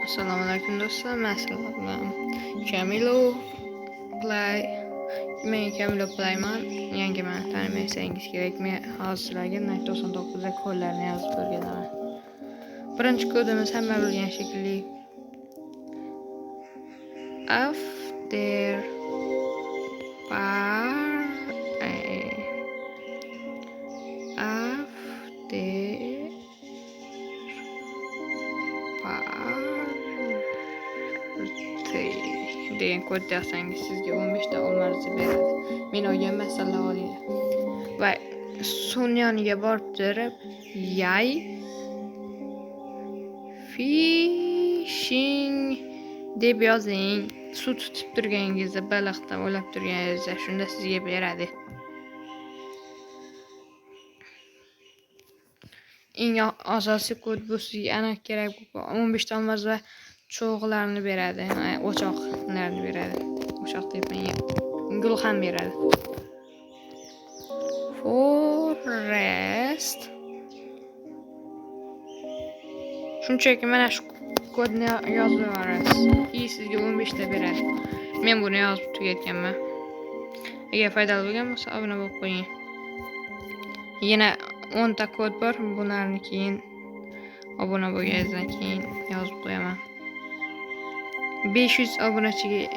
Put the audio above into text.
Assalomu alaykum do'stlar, men sizlar bilan Camilo Play. Men Camilo Playman. Yangi meni tanimasangiz kerak. Men hozirgi 99 da kodlarni yozib o'rganaman. Birinchi kodimiz hamma bilgan shekilli after degan kod yozsangiz sizga 15 ta olmaringizni beradi. Men olgan masala olinglar. Va Sonyoniga borib turib yay fishing deb yozing. Suv tutib turganingizda baliqdan o'lab turganingizda shunda sizga beradi. Eng asosiy kod bu sizga ana kerak 15 ta olmaz va cho'g'larni beradi. O'choqlarni beradi. O'choq deyman. Gul ham beradi. Forest. Shunchaki mana shu kodni yozib yuborasiz. Sizga 15 ta beradi. Men buni yozib tugatganman. Agar foydali bo'lgan bo'lsa, obuna bo'lib qo'ying. Yana 10 ta kod bor. Bularni keyin obuna bo'lganingizdan keyin yozib qo'yaman. 500 obunachiga